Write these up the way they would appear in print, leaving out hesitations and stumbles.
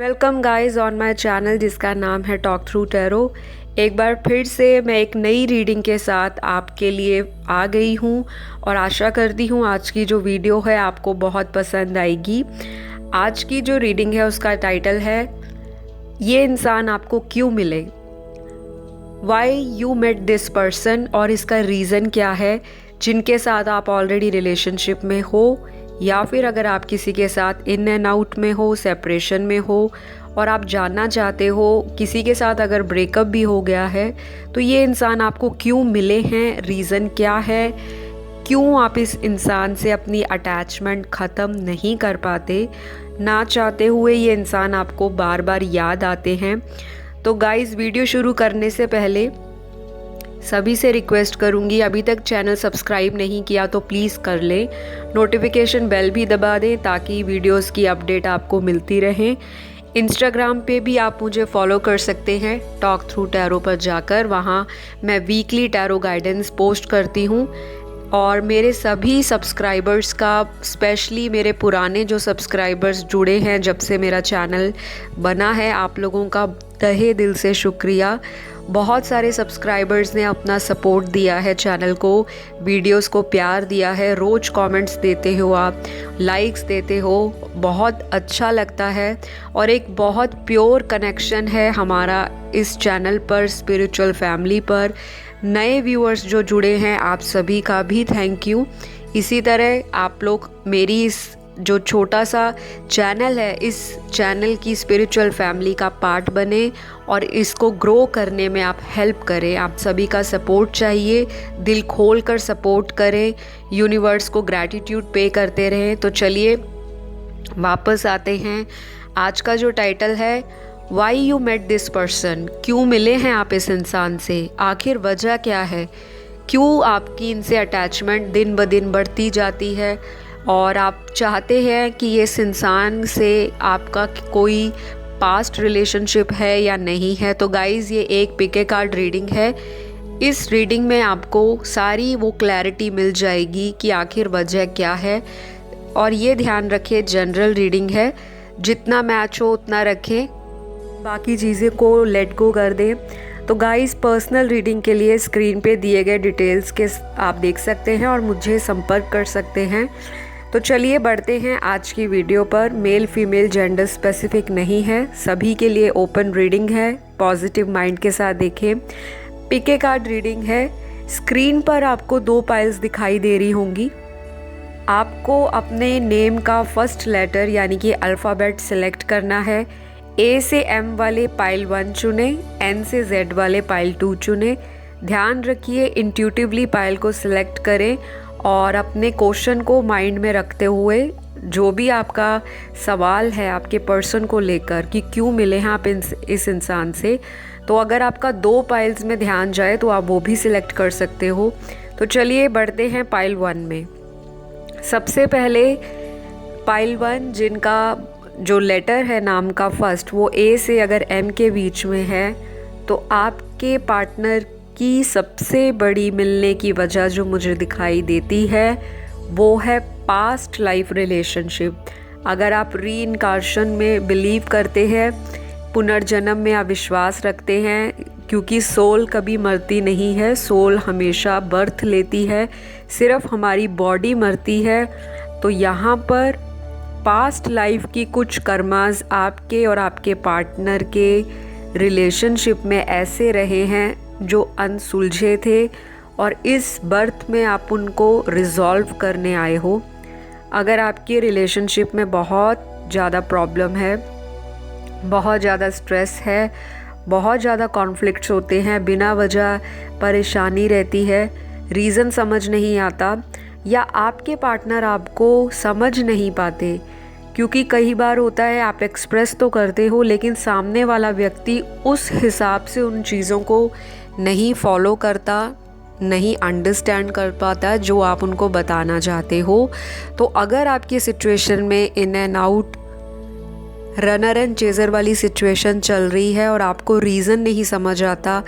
Welcome guys on my channel जिसका नाम है टॉक थ्रू टैरो। एक बार फिर से मैं एक नई रीडिंग के साथ आपके लिए आ गई हूँ और आशा करती हूँ आज की जो वीडियो है आपको बहुत पसंद आएगी। आज की जो रीडिंग है उसका टाइटल है ये इंसान आपको क्यों मिले, why you met this person, और इसका रीज़न क्या है जिनके साथ आप ऑलरेडी रिलेशनशिप में हो या फिर अगर आप किसी के साथ इन एंड आउट में हो, सेपरेशन में हो और आप जानना चाहते हो किसी के साथ अगर ब्रेकअप भी हो गया है तो ये इंसान आपको क्यों मिले हैं, रीज़न क्या है, क्यों आप इस इंसान से अपनी अटैचमेंट ख़त्म नहीं कर पाते, ना चाहते हुए ये इंसान आपको बार बार याद आते हैं। तो गाइस वीडियो शुरू करने से पहले सभी से रिक्वेस्ट करूंगी, अभी तक चैनल सब्सक्राइब नहीं किया तो प्लीज़ कर लें, नोटिफिकेशन बेल भी दबा दें ताकि वीडियोस की अपडेट आपको मिलती रहे। इंस्टाग्राम पे भी आप मुझे फॉलो कर सकते हैं टॉक थ्रू टैरो पर जाकर, वहाँ मैं वीकली टैरो गाइडेंस पोस्ट करती हूँ और मेरे सभी सब्सक्राइबर्स का, स्पेशली मेरे पुराने जो सब्सक्राइबर्स जुड़े हैं जब से मेरा चैनल बना है, आप लोगों का तहे दिल से शुक्रिया। बहुत सारे सब्सक्राइबर्स ने अपना सपोर्ट दिया है चैनल को, वीडियोस को प्यार दिया है, रोज़ कमेंट्स देते हो आप, लाइक्स देते हो, बहुत अच्छा लगता है और एक बहुत प्योर कनेक्शन है हमारा इस चैनल पर, स्पिरिचुअल फैमिली पर। नए व्यूअर्स जो जुड़े हैं आप सभी का भी थैंक यू। इसी तरह आप लोग मेरी इस जो छोटा सा चैनल है, इस चैनल की स्पिरिचुअल फैमिली का पार्ट बने और इसको ग्रो करने में आप हेल्प करें। आप सभी का सपोर्ट चाहिए, दिल खोल कर सपोर्ट करें, यूनिवर्स को ग्रैटिट्यूड पे करते रहें। तो चलिए वापस आते हैं। आज का जो टाइटल है why you met this person, क्यों मिले हैं आप इस इंसान से, आखिर वजह क्या है, क्यों आपकी इनसे अटैचमेंट दिन ब दिन बढ़ती जाती है और आप चाहते हैं कि इस इंसान से आपका कोई पास्ट रिलेशनशिप है या नहीं है। तो गाइज़ ये एक पिके कार्ड रीडिंग है। इस रीडिंग में आपको सारी वो क्लैरिटी मिल जाएगी कि आखिर वजह क्या है। और ये ध्यान रखें जनरल रीडिंग है, जितना मैच हो उतना रखें, बाकी चीज़ें को लेट गो कर दें। तो गाइस पर्सनल रीडिंग के लिए स्क्रीन पे दिए गए डिटेल्स के आप देख सकते हैं और मुझे संपर्क कर सकते हैं। तो चलिए बढ़ते हैं आज की वीडियो पर। मेल फीमेल जेंडर स्पेसिफिक नहीं है, सभी के लिए ओपन रीडिंग है, पॉजिटिव माइंड के साथ देखें। पिके कार्ड रीडिंग है। स्क्रीन पर आपको 2 पाइल्स दिखाई दे रही होंगी। आपको अपने नेम का फर्स्ट लेटर यानी कि अल्फ़ाबेट सेलेक्ट करना है। ए से एम वाले पाइल 1 चुने, एन से जेड वाले पाइल 2 चुने। ध्यान रखिए इंट्यूटिवली पाइल को सिलेक्ट करें और अपने क्वेश्चन को माइंड में रखते हुए जो भी आपका सवाल है आपके पर्सन को लेकर कि क्यों मिले हैं आप इस इंसान से, तो अगर आपका 2 पाइल्स में ध्यान जाए तो आप वो भी सिलेक्ट कर सकते हो। तो चलिए बढ़ते हैं पाइल 1 में। सबसे पहले पाइल 1 जिनका जो लेटर है नाम का फर्स्ट वो ए से अगर एम के बीच में है तो आपके पार्टनर की सबसे बड़ी मिलने की वजह जो मुझे दिखाई देती है वो है पास्ट लाइफ रिलेशनशिप। अगर आप रीइंकार्शन में बिलीव करते हैं, पुनर्जन्म में आप विश्वास रखते हैं, क्योंकि सोल कभी मरती नहीं है, सोल हमेशा बर्थ लेती है, सिर्फ हमारी बॉडी मरती है। तो यहाँ पर पास्ट लाइफ की कुछ कर्मास आपके और आपके पार्टनर के रिलेशनशिप में ऐसे रहे हैं जो अनसुलझे थे और इस बर्थ में आप उनको रिजॉल्व करने आए हो। अगर आपके रिलेशनशिप में बहुत ज़्यादा प्रॉब्लम है, बहुत ज़्यादा स्ट्रेस है, बहुत ज़्यादा कॉन्फ्लिक्ट्स होते हैं, बिना वजह परेशानी रहती है, रीज़न समझ नहीं आता या आपके पार्टनर आपको समझ नहीं पाते, क्योंकि कई बार होता है आप एक्सप्रेस तो करते हो लेकिन सामने वाला व्यक्ति उस हिसाब से उन चीज़ों को नहीं फॉलो करता, नहीं अंडरस्टैंड कर पाता जो आप उनको बताना चाहते हो। तो अगर आपकी सिचुएशन में in and out, runner and chaser वाली सिचुएशन चल रही है और आपको रीज़न नहीं समझ आता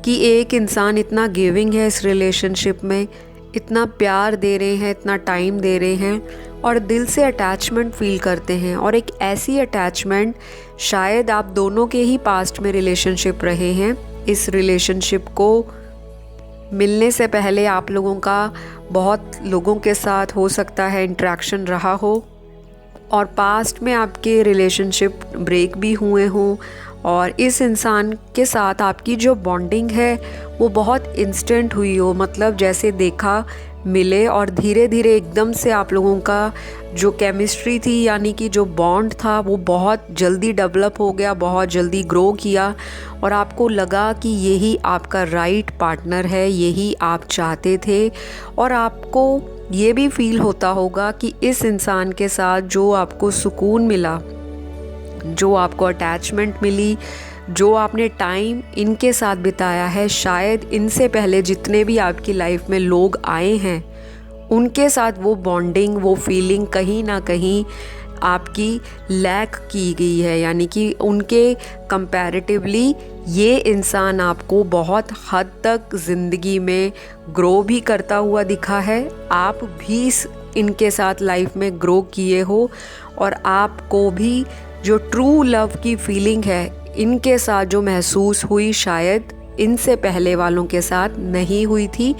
कि एक इंसान इतना गिविंग है इस रिलेशनशिप में, इतना प्यार दे रहे हैं, इतना टाइम दे रहे हैं और दिल से अटैचमेंट फील करते हैं। और एक ऐसी अटैचमेंट शायद आप दोनों के ही पास्ट में रिलेशनशिप रहे हैं। इस रिलेशनशिप को मिलने से पहले आप लोगों का बहुत लोगों के साथ हो सकता है इंटरेक्शन रहा हो, और पास्ट में आपके रिलेशनशिप ब्रेक भी हुए हों, और इस इंसान के साथ आपकी जो बॉन्डिंग है वो बहुत इंस्टेंट हुई हो, मतलब जैसे देखा मिले और धीरे धीरे एकदम से आप लोगों का जो केमिस्ट्री थी, यानी कि जो बॉन्ड था, वो बहुत जल्दी डेवलप हो गया, बहुत जल्दी ग्रो किया, और आपको लगा कि यही आपका राइट पार्टनर है, यही आप चाहते थे। और आपको ये भी फील होता होगा कि इस इंसान के साथ जो आपको सुकून मिला, जो आपको अटैचमेंट मिली, जो आपने टाइम इनके साथ बिताया है, शायद इनसे पहले जितने भी आपकी लाइफ में लोग आए हैं उनके साथ वो बॉन्डिंग, वो फीलिंग कहीं ना कहीं आपकी लैक की गई है। यानी कि उनके कंपैरेटिवली ये इंसान आपको बहुत हद तक ज़िंदगी में ग्रो भी करता हुआ दिखा है। आप भी इनके साथ लाइफ में ग्रो किए हो, और आपको भी जो ट्रू लव की फीलिंग है इनके साथ जो महसूस हुई, शायद इनसे पहले वालों के साथ नहीं हुई थी,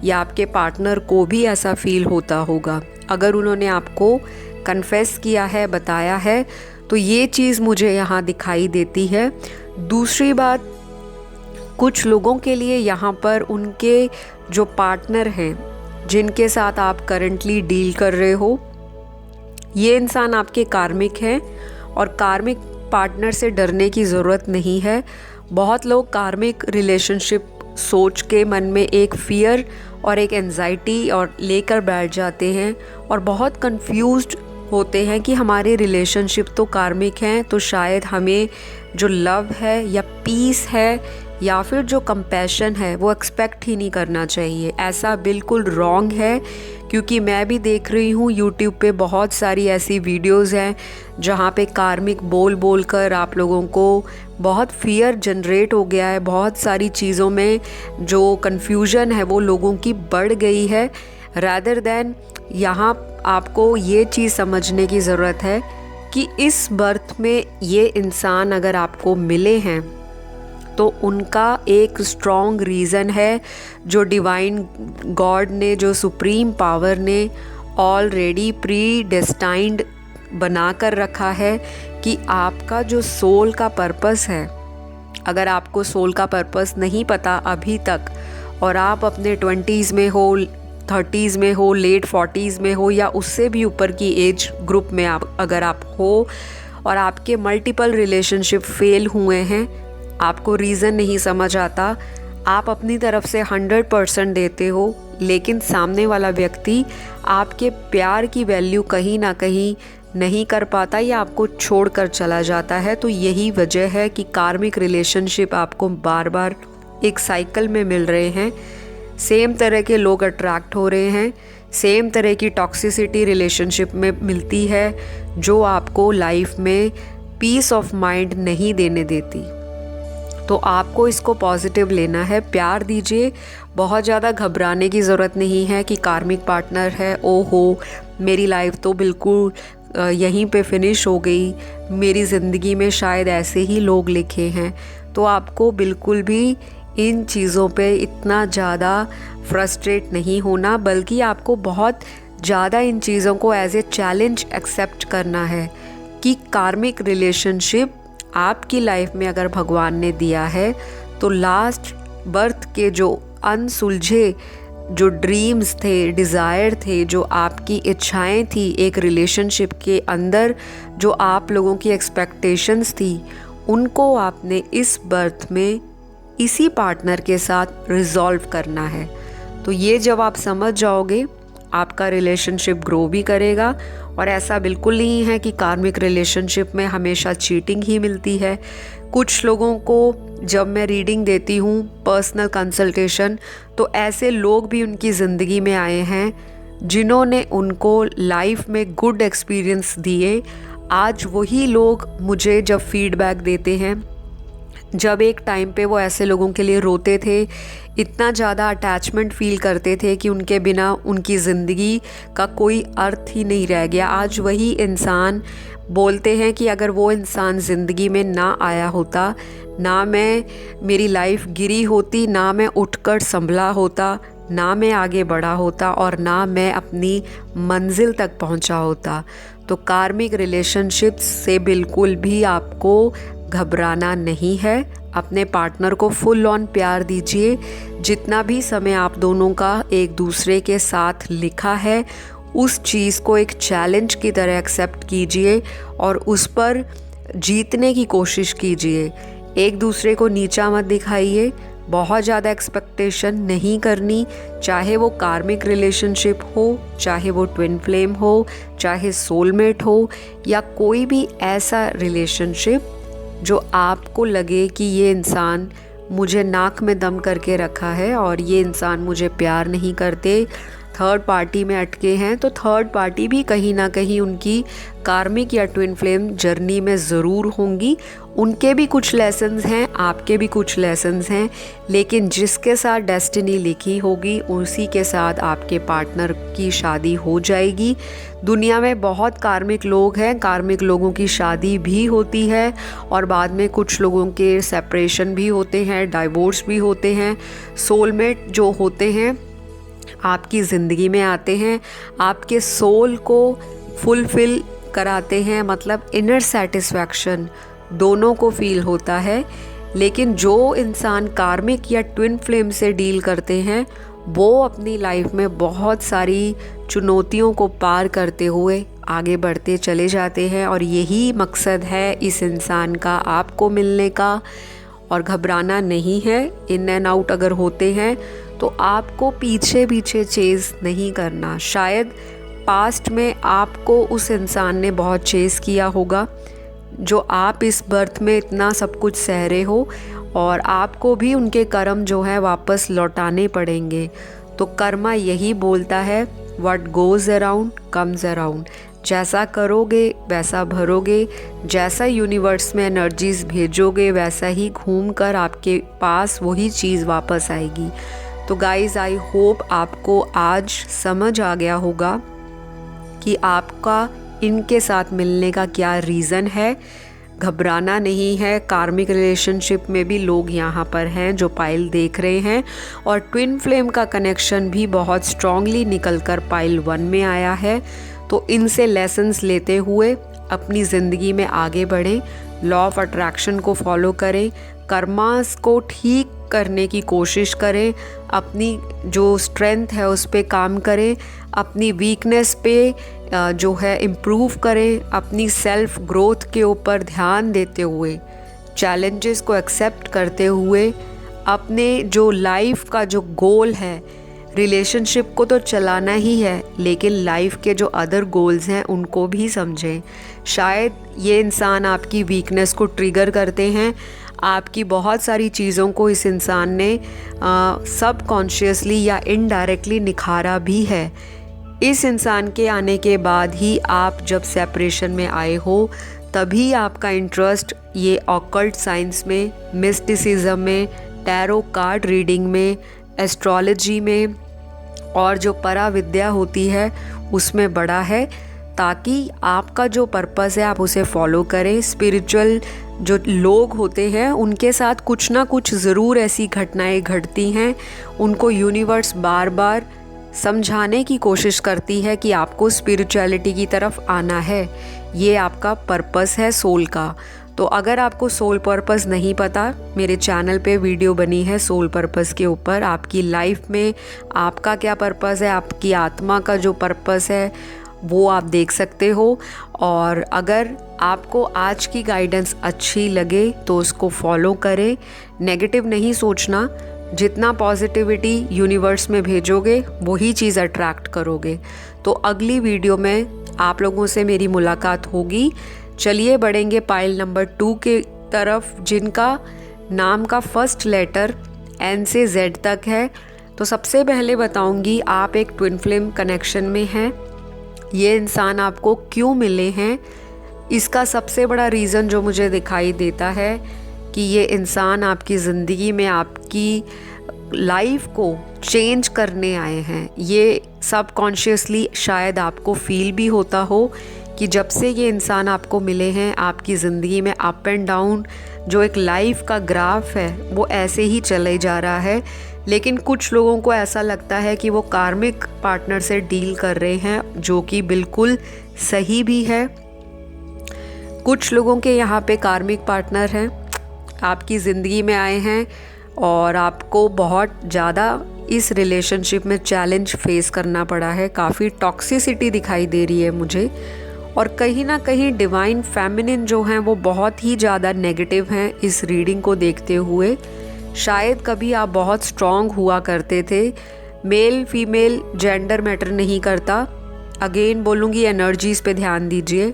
या आपके पार्टनर को भी ऐसा फील होता होगा। अगर उन्होंने आपको कन्फेस किया है, बताया है, तो ये चीज़ मुझे यहाँ दिखाई देती है। दूसरी बात, कुछ लोगों के लिए यहाँ पर उनके जो पार्टनर हैं जिनके साथ आप करंटली डील कर रहे हो, ये इंसान आपके कार्मिक हैं, और कार्मिक पार्टनर से डरने की ज़रूरत नहीं है। बहुत लोग कार्मिक रिलेशनशिप सोच के मन में एक फ़ियर और एक एंजाइटी और लेकर बैठ जाते हैं, और बहुत कंफ्यूज्ड होते हैं कि हमारे रिलेशनशिप तो कार्मिक हैं, तो शायद हमें जो लव है या पीस है या फिर जो कंपैशन है वो एक्सपेक्ट ही नहीं करना चाहिए। ऐसा बिल्कुल रॉन्ग है, क्योंकि मैं भी देख रही हूँ यूट्यूब पे बहुत सारी ऐसी वीडियोस हैं जहाँ पे कार्मिक बोल बोल कर आप लोगों को बहुत फियर जनरेट हो गया है, बहुत सारी चीज़ों में जो कन्फ्यूजन है वो लोगों की बढ़ गई है। रादर दैन यहाँ आपको ये चीज़ समझने की ज़रूरत है कि इस बर्थ में ये इंसान अगर आपको मिले हैं तो उनका एक स्ट्रॉन्ग रीज़न है, जो डिवाइन गॉड ने, जो सुप्रीम पावर ने ऑलरेडी प्री डेस्टाइंड बना कर रखा है कि आपका जो सोल का पर्पस है, अगर आपको सोल का पर्पस नहीं पता अभी तक, और आप अपने 20s में हो, 30s में हो, लेट 40s में हो, या उससे भी ऊपर की एज ग्रुप में अगर आप हो, और आपके मल्टीपल रिलेशनशिप फेल हुए हैं, आपको रीज़न नहीं समझ आता, आप अपनी तरफ से 100% देते हो, लेकिन सामने वाला व्यक्ति आपके प्यार की वैल्यू कहीं ना कहीं नहीं कर पाता या आपको छोड़कर चला जाता है। तो यही वजह है कि कार्मिक रिलेशनशिप आपको बार बार एक साइकिल में मिल रहे हैं, सेम तरह के लोग अट्रैक्ट हो रहे हैं, सेम तरह की टॉक्सिसिटी रिलेशनशिप में मिलती है जो आपको लाइफ में पीस ऑफ माइंड नहीं देने देती। तो आपको इसको पॉजिटिव लेना है, प्यार दीजिए, बहुत ज़्यादा घबराने की ज़रूरत नहीं है कि कार्मिक पार्टनर है, ओहो मेरी लाइफ तो बिल्कुल यहीं पे फिनिश हो गई, मेरी ज़िंदगी में शायद ऐसे ही लोग लिखे हैं। तो आपको बिल्कुल भी इन चीज़ों पे इतना ज़्यादा फ्रस्ट्रेट नहीं होना, बल्कि आपको बहुत ज़्यादा इन चीज़ों को एज ए चैलेंज एक्सेप्ट करना है कि कार्मिक रिलेशनशिप आपकी लाइफ में अगर भगवान ने दिया है तो लास्ट बर्थ के जो अनसुलझे जो ड्रीम्स थे, डिज़ायर थे, जो आपकी इच्छाएं थी एक रिलेशनशिप के अंदर, जो आप लोगों की एक्सपेक्टेशंस थी, उनको आपने इस बर्थ में इसी पार्टनर के साथ रिजॉल्व करना है। तो ये जब आप समझ जाओगे, आपका रिलेशनशिप ग्रो भी करेगा। और ऐसा बिल्कुल नहीं है कि कार्मिक रिलेशनशिप में हमेशा चीटिंग ही मिलती है। कुछ लोगों को जब मैं रीडिंग देती हूँ, पर्सनल कंसल्टेशन, तो ऐसे लोग भी उनकी ज़िंदगी में आए हैं जिन्होंने उनको लाइफ में गुड एक्सपीरियंस दिए। आज वही लोग मुझे जब फीडबैक देते हैं, जब एक टाइम पे वो ऐसे लोगों के लिए रोते थे, इतना ज़्यादा अटैचमेंट फ़ील करते थे कि उनके बिना उनकी ज़िंदगी का कोई अर्थ ही नहीं रह गया। आज वही इंसान बोलते हैं कि अगर वो इंसान ज़िंदगी में ना आया होता, ना मेरी लाइफ गिरी होती, ना मैं उठकर संभला होता, ना मैं आगे बढ़ा होता और ना मैं अपनी मंजिल तक पहुंचा होता। तो कार्मिक रिलेशनशिप्स से बिल्कुल भी आपको घबराना नहीं है। अपने पार्टनर को फुल ऑन प्यार दीजिए। जितना भी समय आप दोनों का एक दूसरे के साथ लिखा है, उस चीज़ को एक चैलेंज की तरह एक्सेप्ट कीजिए और उस पर जीतने की कोशिश कीजिए। एक दूसरे को नीचा मत दिखाइए। बहुत ज़्यादा एक्सपेक्टेशन नहीं करनी, चाहे वो कार्मिक रिलेशनशिप हो, चाहे वो ट्विन फ्लेम हो, चाहे सोलमेट हो, या कोई भी ऐसा रिलेशनशिप जो आपको लगे कि ये इंसान मुझे नाक में दम करके रखा है और ये इंसान मुझे प्यार नहीं करते, थर्ड पार्टी में अटके हैं। तो थर्ड पार्टी भी कहीं ना कहीं उनकी कार्मिक या ट्विन फ्लेम जर्नी में ज़रूर होंगी। उनके भी कुछ लेसन्स हैं, आपके भी कुछ लेसन्स हैं, लेकिन जिसके साथ डेस्टिनी लिखी होगी उसी के साथ आपके पार्टनर की शादी हो जाएगी। दुनिया में बहुत कार्मिक लोग हैं, कार्मिक लोगों की शादी भी होती है और बाद में कुछ लोगों के सेपरेशन भी होते हैं, डाइवोर्स भी होते हैं। सोलमेट जो होते हैं आपकी ज़िंदगी में आते हैं, आपके सोल को फुलफ़िल कराते हैं, मतलब इनर सेटिस्फैक्शन दोनों को फील होता है। लेकिन जो इंसान कार्मिक या ट्विन फ्लेम से डील करते हैं वो अपनी लाइफ में बहुत सारी चुनौतियों को पार करते हुए आगे बढ़ते चले जाते हैं और यही मकसद है इस इंसान का आपको मिलने का। और घबराना नहीं है। इन एंड आउट अगर होते हैं तो आपको पीछे पीछे चेज़ नहीं करना। शायद पास्ट में आपको उस इंसान ने बहुत चेज़ किया होगा जो आप इस बर्थ में इतना सब कुछ सह रहे हो, और आपको भी उनके कर्म जो है वापस लौटाने पड़ेंगे। तो कर्मा यही बोलता है, what goes around comes around. जैसा करोगे वैसा भरोगे, जैसा यूनिवर्स में एनर्जीज़ भेजोगे वैसा ही घूम कर आपके पास वही चीज़ वापस आएगी। तो गाइज़, आई होप आपको आज समझ आ गया होगा कि आपका इनके साथ मिलने का क्या रीज़न है। घबराना नहीं है। कार्मिक रिलेशनशिप में भी लोग यहाँ पर हैं जो पाइल देख रहे हैं, और ट्विन फ्लेम का कनेक्शन भी बहुत स्ट्रांगली निकल कर पाइल 1 में आया है। तो इनसे लेसन्स लेते हुए अपनी ज़िंदगी में आगे बढ़ें, लॉ ऑफ अट्रैक्शन को फॉलो करें, कर्मास को ठीक करने की कोशिश करें, अपनी जो स्ट्रेंथ है उस पे काम करें, अपनी वीकनेस पे जो है इम्प्रूव करें, अपनी सेल्फ ग्रोथ के ऊपर ध्यान देते हुए, चैलेंजेस को एक्सेप्ट करते हुए, अपने जो लाइफ का जो गोल है, रिलेशनशिप को तो चलाना ही है लेकिन लाइफ के जो अदर गोल्स हैं उनको भी समझें। शायद ये इंसान आपकी वीकनेस को ट्रिगर करते हैं, आपकी बहुत सारी चीज़ों को इस इंसान ने सबकॉन्शियसली या इनडायरेक्टली निखारा भी है। इस इंसान के आने के बाद ही आप जब सेपरेशन में आए हो तभी आपका इंटरेस्ट ये ऑकल्ट साइंस में, मिस्टिसिज्म में, टैरो कार्ड रीडिंग में, एस्ट्रोलॉजी में और जो पराविद्या होती है उसमें बढ़ा है, ताकि आपका जो पर्पस है आप उसे फॉलो करें। स्पिरिचुअल जो लोग होते हैं उनके साथ कुछ ना कुछ ज़रूर ऐसी घटनाएं घटती हैं, उनको यूनिवर्स बार बार समझाने की कोशिश करती है कि आपको स्पिरिचुअलिटी की तरफ आना है, ये आपका पर्पस है सोल का। तो अगर आपको सोल पर्पस नहीं पता, मेरे चैनल पे वीडियो बनी है सोल पर्पस के ऊपर। आपकी लाइफ में आपका क्या पर्पस है, आपकी आत्मा का जो पर्पस है वो आप देख सकते हो। और अगर आपको आज की गाइडेंस अच्छी लगे तो उसको फॉलो करें। नेगेटिव नहीं सोचना, जितना पॉजिटिविटी यूनिवर्स में भेजोगे वही चीज़ अट्रैक्ट करोगे। तो अगली वीडियो में आप लोगों से मेरी मुलाकात होगी। चलिए बढ़ेंगे पाइल नंबर 2 के तरफ, जिनका नाम का फर्स्ट लेटर N से Z तक है। तो सबसे पहले बताऊंगी, आप एक ट्विन फ्लेम कनेक्शन में हैं। ये इंसान आपको क्यों मिले हैं, इसका सबसे बड़ा रीज़न जो मुझे दिखाई देता है कि ये इंसान आपकी ज़िंदगी में आपकी लाइफ को चेंज करने आए हैं। ये सबकॉन्शियसली शायद आपको फील भी होता हो कि जब से ये इंसान आपको मिले हैं आपकी ज़िंदगी में अप एंड डाउन जो एक लाइफ का ग्राफ है वो ऐसे ही चले जा रहा है। लेकिन कुछ लोगों को ऐसा लगता है कि वो कार्मिक पार्टनर से डील कर रहे हैं, जो कि बिल्कुल सही भी है। कुछ लोगों के यहाँ पे कार्मिक पार्टनर हैं, आपकी ज़िंदगी में आए हैं और आपको बहुत ज़्यादा इस रिलेशनशिप में चैलेंज फेस करना पड़ा है। काफ़ी टॉक्सिसिटी दिखाई दे रही है मुझे, और कहीं ना कहीं डिवाइन फेमिनिन जो हैं वो बहुत ही ज़्यादा नेगेटिव हैं इस रीडिंग को देखते हुए। शायद कभी आप बहुत स्ट्रॉन्ग हुआ करते थे। मेल फीमेल जेंडर मैटर नहीं करता। अगेन बोलूँगी, एनर्जीज़ पे ध्यान दीजिए।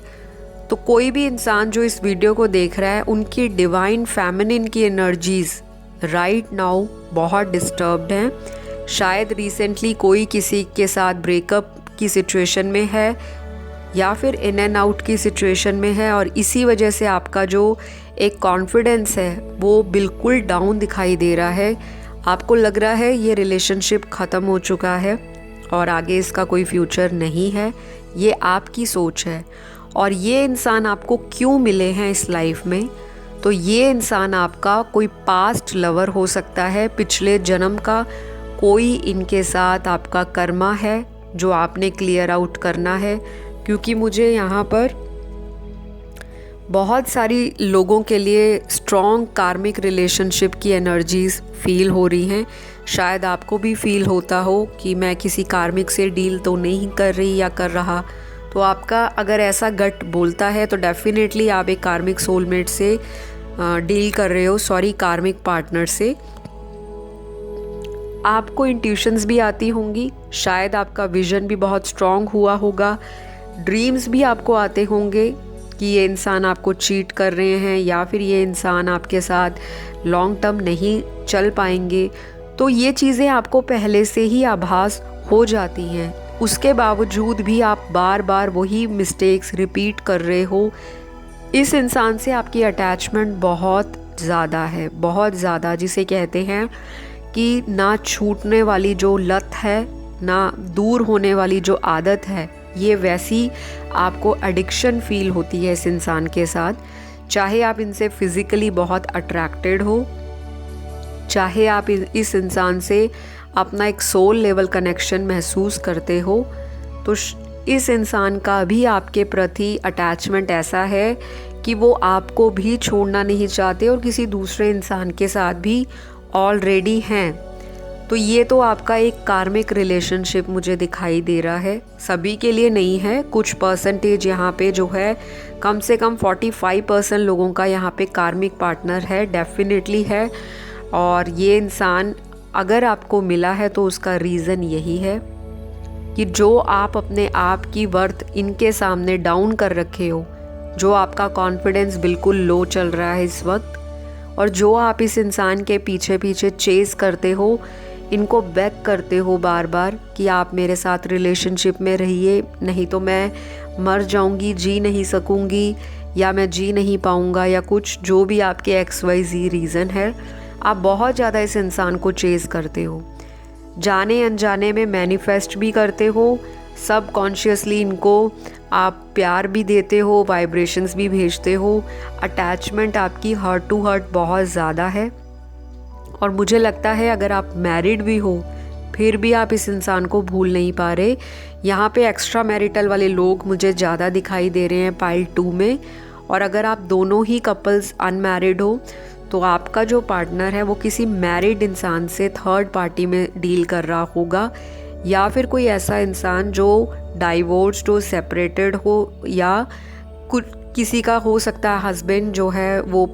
तो कोई भी इंसान जो इस वीडियो को देख रहा है, उनकी डिवाइन फेमिनिन की एनर्जीज़ राइट नाउ बहुत डिस्टर्ब्ड हैं। शायद रिसेंटली कोई किसी के साथ ब्रेकअप की सिचुएशन में है या फिर इन एंड आउट की सिचुएशन में है, और इसी वजह से आपका जो एक कॉन्फिडेंस है वो बिल्कुल डाउन दिखाई दे रहा है। आपको लग रहा है ये रिलेशनशिप ख़त्म हो चुका है और आगे इसका कोई फ्यूचर नहीं है। ये आपकी सोच है। और ये इंसान आपको क्यों मिले हैं इस लाइफ में? तो ये इंसान आपका कोई पास्ट लवर हो सकता है, पिछले जन्म का कोई इनके साथ आपका कर्मा है जो आपने क्लियर आउट करना है। क्योंकि मुझे यहाँ पर बहुत सारी लोगों के लिए स्ट्रॉन्ग कार्मिक रिलेशनशिप की एनर्जीज़ फील हो रही हैं। शायद आपको भी फील होता हो कि मैं किसी कार्मिक से डील तो नहीं कर रही या कर रहा। तो आपका अगर ऐसा गट बोलता है तो डेफिनेटली आप एक कार्मिक सोलमेट से डील कर रहे हो, कार्मिक पार्टनर से। आपको इंट्यूशंस भी आती होंगी, शायद आपका विजन भी बहुत स्ट्रॉन्ग हुआ होगा। ड्रीम्स भी आपको आते होंगे कि ये इंसान आपको चीट कर रहे हैं या फिर ये इंसान आपके साथ लॉन्ग टर्म नहीं चल पाएंगे। तो ये चीज़ें आपको पहले से ही आभास हो जाती हैं। उसके बावजूद भी आप बार बार वही मिस्टेक्स रिपीट कर रहे हो। इस इंसान से आपकी अटैचमेंट बहुत ज़्यादा है, बहुत ज़्यादा, जिसे कहते हैं कि ना छूटने वाली जो लत है, ना दूर होने वाली जो आदत है, ये वैसी आपको एडिक्शन फील होती है इस इंसान के साथ। चाहे आप इनसे फिज़िकली बहुत अट्रैक्टेड हो, चाहे आप इस इंसान से अपना एक सोल लेवल कनेक्शन महसूस करते हो, तो इस इंसान का भी आपके प्रति अटैचमेंट ऐसा है कि वो आपको भी छोड़ना नहीं चाहते और किसी दूसरे इंसान के साथ भी ऑलरेडी हैं। तो ये तो आपका एक कार्मिक रिलेशनशिप मुझे दिखाई दे रहा है। सभी के लिए नहीं है, कुछ परसेंटेज यहाँ पे जो है, कम से कम 45% लोगों का यहाँ पे कार्मिक पार्टनर है, डेफिनेटली है। और ये इंसान अगर आपको मिला है तो उसका रीज़न यही है कि जो आप अपने आप की वर्थ इनके सामने डाउन कर रखे हो, जो आपका कॉन्फिडेंस बिल्कुल लो चल रहा है इस वक्त, और जो आप इस इंसान के पीछे पीछे चेज़ करते हो, इनको बैक करते हो बार बार कि आप मेरे साथ रिलेशनशिप में रहिए, नहीं तो मैं मर जाऊंगी, जी नहीं सकूंगी, या मैं जी नहीं पाऊंगा, या कुछ जो भी आपके XYZ रीज़न है, आप बहुत ज़्यादा इस इंसान को चेज़ करते हो। जाने अनजाने में मैनिफेस्ट भी करते हो, सब कॉन्शियसली इनको आप प्यार भी देते हो, वाइब्रेशंस भी भेजते हो। अटैचमेंट आपकी हार्ट टू हार्ट बहुत ज़्यादा है। और मुझे लगता है अगर आप मैरिड भी हो फिर भी आप इस इंसान को भूल नहीं पा रहे। यहाँ पे एक्स्ट्रा मैरिटल वाले लोग मुझे ज़्यादा दिखाई दे रहे हैं पाइल 2 में। और अगर आप दोनों ही कपल्स अनमैरिड हो तो आपका जो पार्टनर है वो किसी मैरिड इंसान से थर्ड पार्टी में डील कर रहा होगा, या फिर कोई ऐसा इंसान जो डाइवोर्स्ड हो, सेपरेटेड हो, या कुछ किसी का हो सकता है हस्बैंड जो है वो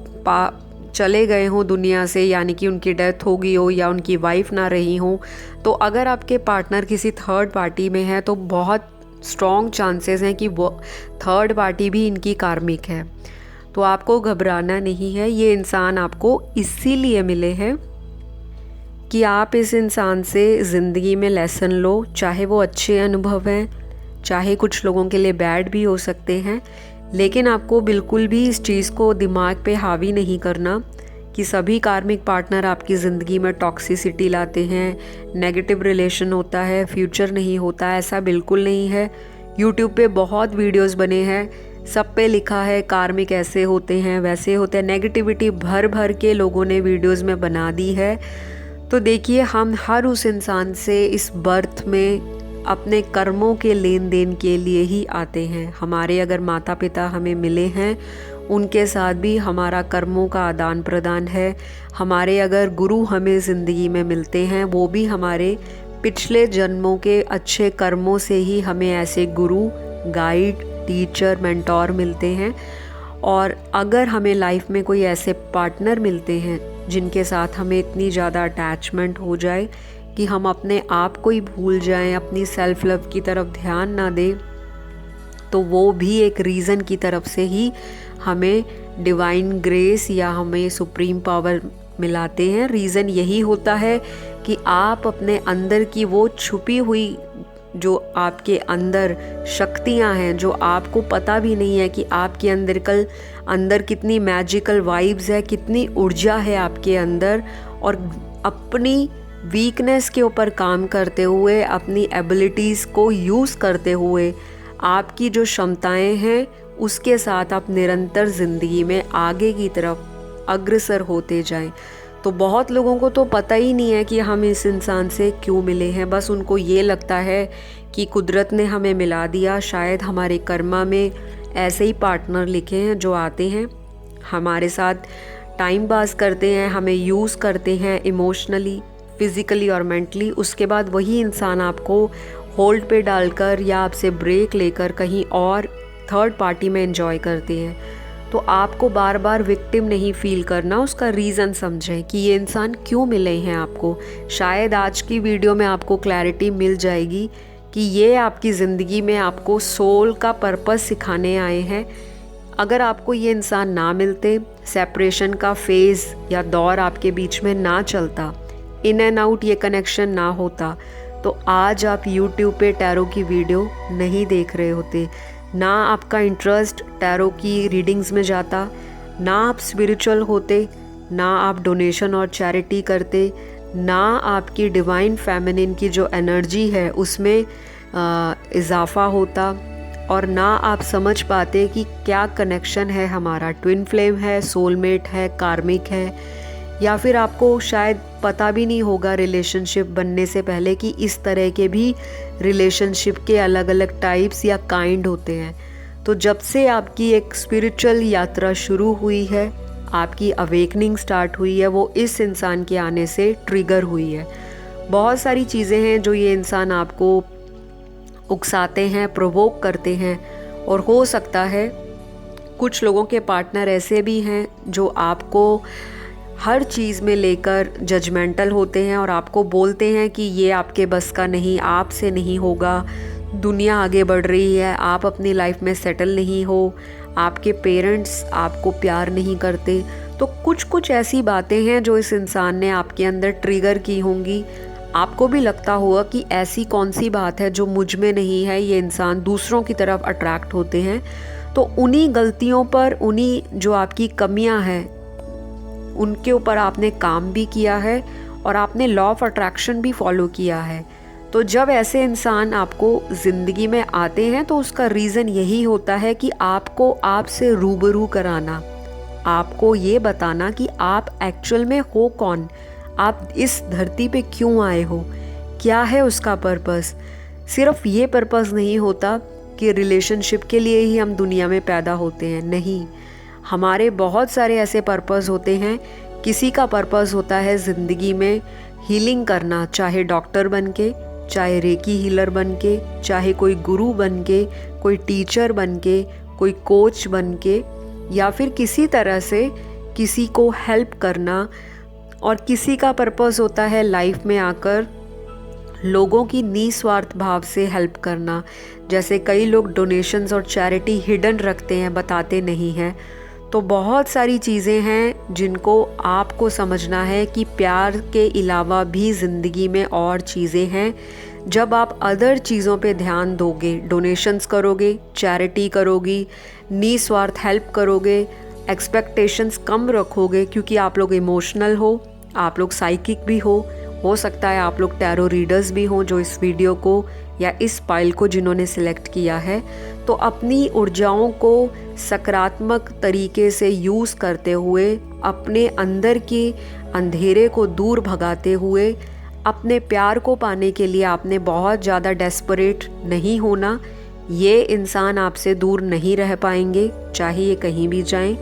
चले गए हों दुनिया से, यानी कि उनकी डेथ हो गई हो या उनकी वाइफ ना रही हो। तो अगर आपके पार्टनर किसी थर्ड पार्टी में है तो बहुत स्ट्रॉन्ग चांसेस हैं कि वो थर्ड पार्टी भी इनकी कार्मिक है। तो आपको घबराना नहीं है। ये इंसान आपको इसीलिए मिले हैं कि आप इस इंसान से ज़िंदगी में लेसन लो, चाहे वो अच्छे अनुभव हैं, चाहे कुछ लोगों के लिए बैड भी हो सकते हैं, लेकिन आपको बिल्कुल भी इस चीज़ को दिमाग पे हावी नहीं करना कि सभी कार्मिक पार्टनर आपकी ज़िंदगी में टॉक्सिसिटी लाते हैं, नेगेटिव रिलेशन होता है, फ्यूचर नहीं होता, ऐसा बिल्कुल नहीं है। यूट्यूब पे बहुत वीडियोस बने हैं, सब पे लिखा है कार्मिक ऐसे होते हैं वैसे होते हैं, नेगेटिविटी भर भर के लोगों ने वीडियोस में बना दी है। तो देखिए, हम हर उस इंसान से इस बर्थ में अपने कर्मों के लेन देन के लिए ही आते हैं। हमारे अगर माता पिता हमें मिले हैं, उनके साथ भी हमारा कर्मों का आदान प्रदान है। हमारे अगर गुरु हमें ज़िंदगी में मिलते हैं, वो भी हमारे पिछले जन्मों के अच्छे कर्मों से ही हमें ऐसे गुरु, गाइड, टीचर, मेंटोर मिलते हैं। और अगर हमें लाइफ में कोई ऐसे पार्टनर मिलते हैं जिनके साथ हमें इतनी ज़्यादा अटैचमेंट हो जाए कि हम अपने आप को ही भूल जाएं, अपनी सेल्फ लव की तरफ ध्यान ना दें, तो वो भी एक रीज़न की तरफ से ही हमें डिवाइन ग्रेस या हमें सुप्रीम पावर मिलाते हैं। रीज़न यही होता है कि आप अपने अंदर की वो छुपी हुई जो आपके अंदर शक्तियाँ हैं, जो आपको पता भी नहीं है कि आपके अंदर कितनी मैजिकल वाइब्स है, कितनी ऊर्जा है आपके अंदर, और अपनी वीकनेस के ऊपर काम करते हुए, अपनी एबिलिटीज़ को यूज़ करते हुए, आपकी जो क्षमताएं हैं उसके साथ आप निरंतर ज़िंदगी में आगे की तरफ अग्रसर होते जाएं। तो बहुत लोगों को तो पता ही नहीं है कि हम इस इंसान से क्यों मिले हैं। बस उनको ये लगता है कि कुदरत ने हमें मिला दिया, शायद हमारे कर्मा में ऐसे ही पार्टनर लिखे हैं जो आते हैं, हमारे साथ टाइम पास करते हैं, हमें यूज़ करते हैं इमोशनली, फिज़िकली और मेंटली। उसके बाद वही इंसान आपको होल्ड पे डालकर या आपसे ब्रेक लेकर कहीं और थर्ड पार्टी में एंजॉय करते हैं। तो आपको बार बार विक्टिम नहीं फील करना, उसका रीज़न समझें कि ये इंसान क्यों मिले हैं आपको। शायद आज की वीडियो में आपको क्लैरिटी मिल जाएगी कि ये आपकी ज़िंदगी में आपको सोल का पर्पस सिखाने आए हैं। अगर आपको ये इंसान ना मिलते, सेपरेशन का फेज़ या दौर आपके बीच में ना चलता, इन एंड आउट ये कनेक्शन ना होता, तो आज आप यूट्यूब पे टैरो की वीडियो नहीं देख रहे होते, ना आपका इंटरेस्ट टैरो की रीडिंग्स में जाता, ना आप स्पिरिचुअल होते, ना आप डोनेशन और चैरिटी करते, ना आपकी डिवाइन फेमिनिन की जो एनर्जी है उसमें इजाफा होता, और ना आप समझ पाते कि क्या कनेक्शन है हमारा, ट्विन फ्लेम है, सोलमेट है, कार्मिक है, या फिर आपको शायद पता भी नहीं होगा रिलेशनशिप बनने से पहले कि इस तरह के भी रिलेशनशिप के अलग अलग टाइप्स या काइंड होते हैं। तो जब से आपकी एक स्पिरिचुअल यात्रा शुरू हुई है, आपकी अवेकनिंग स्टार्ट हुई है, वो इस इंसान के आने से ट्रिगर हुई है। बहुत सारी चीज़ें हैं जो ये इंसान आपको उकसाते हैं, प्रोवोक करते हैं, और हो सकता है कुछ लोगों के पार्टनर ऐसे भी हैं जो आपको हर चीज़ में लेकर जजमेंटल होते हैं और आपको बोलते हैं कि ये आपके बस का नहीं, आपसे नहीं होगा, दुनिया आगे बढ़ रही है, आप अपनी लाइफ में सेटल नहीं हो, आपके पेरेंट्स आपको प्यार नहीं करते। तो कुछ ऐसी बातें हैं जो इस इंसान ने आपके अंदर ट्रिगर की होंगी। आपको भी लगता होगा कि ऐसी कौन सी बात है जो मुझ में नहीं है, ये इंसान दूसरों की तरफ अट्रैक्ट होते हैं। तो उन्हीं गलतियों पर, उन्हीं जो आपकी कमियां हैं, उनके ऊपर आपने काम भी किया है और आपने लॉ ऑफ अट्रैक्शन भी फॉलो किया है। तो जब ऐसे इंसान आपको ज़िंदगी में आते हैं तो उसका रीज़न यही होता है कि आपको आपसे रूबरू कराना, आपको ये बताना कि आप एक्चुअल में हो कौन, आप इस धरती पे क्यों आए हो, क्या है उसका पर्पस। सिर्फ ये पर्पस नहीं होता कि रिलेशनशिप के लिए ही हम दुनिया में पैदा होते हैं, नहीं, हमारे बहुत सारे ऐसे पर्पस होते हैं। किसी का पर्पस होता है ज़िंदगी में हीलिंग करना, चाहे डॉक्टर बन के, चाहे रेकी हीलर बन के, चाहे कोई गुरु बन के, कोई टीचर बन के, कोई कोच बन के, या फिर किसी तरह से किसी को हेल्प करना। और किसी का पर्पस होता है लाइफ में आकर लोगों की निस्वार्थ भाव से हेल्प करना। जैसे कई लोग डोनेशंस और चैरिटी हिडन रखते हैं, बताते नहीं हैं। तो बहुत सारी चीज़ें हैं जिनको आपको समझना है कि प्यार के अलावा भी ज़िंदगी में और चीज़ें हैं। जब आप अदर चीज़ों पे ध्यान दोगे, डोनेशंस करोगे, चैरिटी करोगी, निस्वार्थ हेल्प करोगे, एक्सपेक्टेशंस कम रखोगे, क्योंकि आप लोग इमोशनल हो, आप लोग साइकिक भी हो सकता है आप लोग टैरो रीडर्स भी हों जो इस वीडियो को या इस पाइल को जिन्होंने सिलेक्ट किया है। तो अपनी ऊर्जाओं को सकारात्मक तरीके से यूज़ करते हुए, अपने अंदर के अंधेरे को दूर भगाते हुए, अपने प्यार को पाने के लिए आपने बहुत ज़्यादा डेस्परेट नहीं होना। ये इंसान आपसे दूर नहीं रह पाएंगे, चाहे ये कहीं भी जाएं।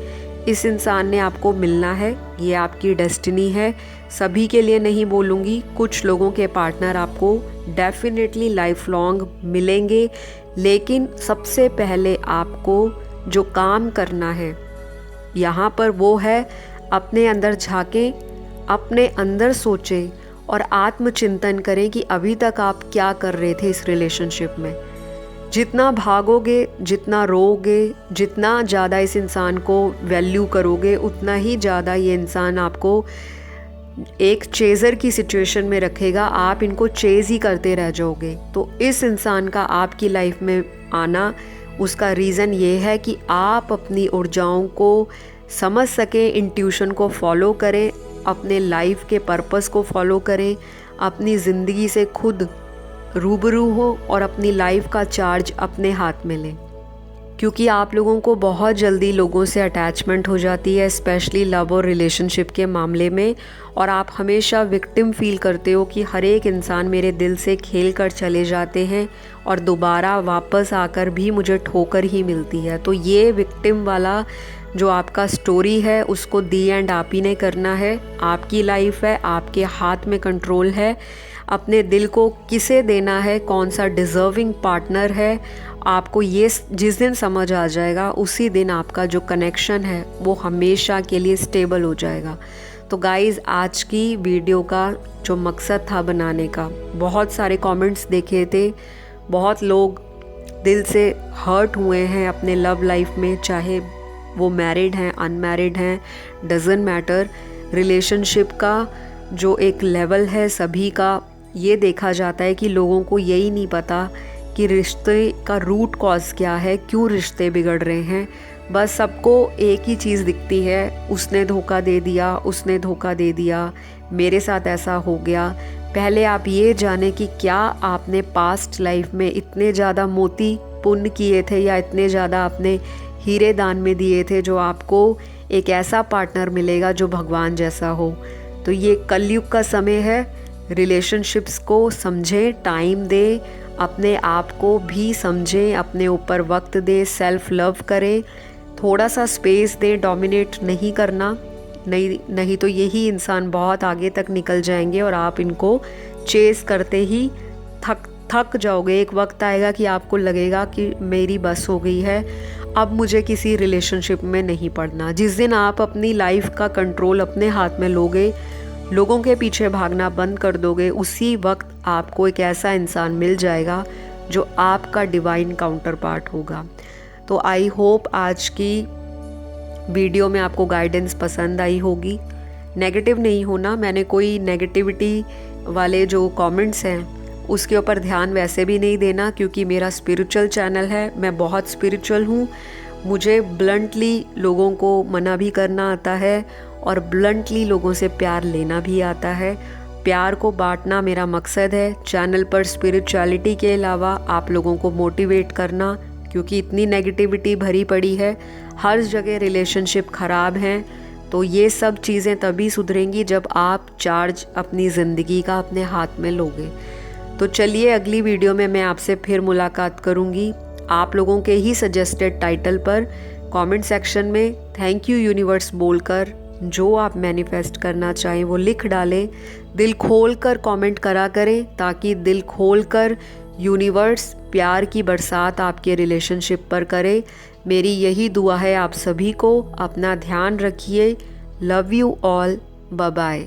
इस इंसान ने आपको मिलना है, ये आपकी डेस्टिनी है। सभी के लिए नहीं बोलूँगी, कुछ लोगों के पार्टनर आपको डेफिनेटली लाइफ लॉन्ग मिलेंगे, लेकिन सबसे पहले आपको जो काम करना है यहाँ पर वो है अपने अंदर झांकें, अपने अंदर सोचें और आत्मचिंतन करें कि अभी तक आप क्या कर रहे थे इस रिलेशनशिप में। जितना भागोगे, जितना रोओगे, जितना ज़्यादा इस इंसान को वैल्यू करोगे, उतना ही ज़्यादा ये इंसान आपको एक चेज़र की सिचुएशन में रखेगा। आप इनको चेज़ ही करते रह जाओगे। तो इस इंसान का आपकी लाइफ में आना, उसका रीज़न ये है कि आप अपनी ऊर्जाओं को समझ सकें, इंट्यूशन को फॉलो करें, अपने लाइफ के पर्पस को फॉलो करें, अपनी ज़िंदगी से खुद रूबरू हो और अपनी लाइफ का चार्ज अपने हाथ में लें। क्योंकि आप लोगों को बहुत जल्दी लोगों से अटैचमेंट हो जाती है, स्पेशली लव और रिलेशनशिप के मामले में, और आप हमेशा विक्टिम फील करते हो कि हर एक इंसान मेरे दिल से खेल कर चले जाते हैं और दोबारा वापस आकर भी मुझे ठोकर ही मिलती है। तो ये विक्टिम वाला जो आपका स्टोरी है उसको दी एंड आप ही ने करना है। आपकी लाइफ है, आपके हाथ में कंट्रोल है। अपने दिल को किसे देना है, कौन सा डिज़र्विंग पार्टनर है, आपको ये जिस दिन समझ आ जाएगा उसी दिन आपका जो कनेक्शन है वो हमेशा के लिए स्टेबल हो जाएगा। तो गाइज़, आज की वीडियो का जो मकसद था बनाने का, बहुत सारे कमेंट्स देखे थे, बहुत लोग दिल से हर्ट हुए हैं अपने लव लाइफ में, चाहे वो मैरिड हैं, अनमैरिड हैं, डज़न्ट मैटर। रिलेशनशिप का जो एक लेवल है सभी का, ये देखा जाता है कि लोगों को यही नहीं पता कि रिश्ते का रूट कॉज क्या है, क्यों रिश्ते बिगड़ रहे हैं। बस सबको एक ही चीज़ दिखती है, उसने धोखा दे दिया, उसने धोखा दे दिया, मेरे साथ ऐसा हो गया। पहले आप ये जानें कि क्या आपने पास्ट लाइफ में इतने ज़्यादा मोती पुण्य किए थे या इतने ज़्यादा आपने हीरे दान में दिए थे जो आपको एक ऐसा पार्टनर मिलेगा जो भगवान जैसा हो। तो ये कलयुग का समय है, रिलेशनशिप्स को समझें, टाइम दें, अपने आप को भी समझें, अपने ऊपर वक्त दें, सेल्फ लव करें, थोड़ा सा स्पेस दें, डोमिनेट नहीं करना, नहीं तो यही इंसान बहुत आगे तक निकल जाएंगे और आप इनको चेस करते ही थक जाओगे। एक वक्त आएगा कि आपको लगेगा कि मेरी बस हो गई है, अब मुझे किसी रिलेशनशिप में नहीं पड़ना। जिस दिन आप अपनी लाइफ का कंट्रोल अपने हाथ में लोगे, लोगों के पीछे भागना बंद कर दोगे, उसी वक्त आपको एक ऐसा इंसान मिल जाएगा जो आपका डिवाइन काउंटर पार्ट होगा। तो आई होप आज की वीडियो में आपको गाइडेंस पसंद आई होगी। नेगेटिव नहीं होना, मैंने कोई नेगेटिविटी वाले जो कमेंट्स हैं उसके ऊपर ध्यान वैसे भी नहीं देना, क्योंकि मेरा स्पिरिचुअल चैनल है, मैं बहुत स्पिरिचुअल हूँ। मुझे ब्लंटली लोगों को मना भी करना आता है और ब्लंटली लोगों से प्यार लेना भी आता है। प्यार को बांटना मेरा मकसद है। चैनल पर स्पिरिचुअलिटी के अलावा आप लोगों को मोटिवेट करना, क्योंकि इतनी नेगेटिविटी भरी पड़ी है, हर जगह रिलेशनशिप ख़राब हैं। तो ये सब चीज़ें तभी सुधरेंगी जब आप चार्ज अपनी ज़िंदगी का अपने हाथ में लोगे। तो चलिए, अगली वीडियो में मैं आपसे फिर मुलाकात करूँगी आप लोगों के ही सजेस्टेड टाइटल पर। कमेंट सेक्शन में थैंक यू यूनिवर्स बोलकर जो आप मैनिफेस्ट करना चाहें वो लिख डालें। दिल खोल कर कॉमेंट करा करें, ताकि दिल खोल कर यूनिवर्स प्यार की बरसात आपके रिलेशनशिप पर करे। मेरी यही दुआ है आप सभी को। अपना ध्यान रखिए। Love you all. Bye bye.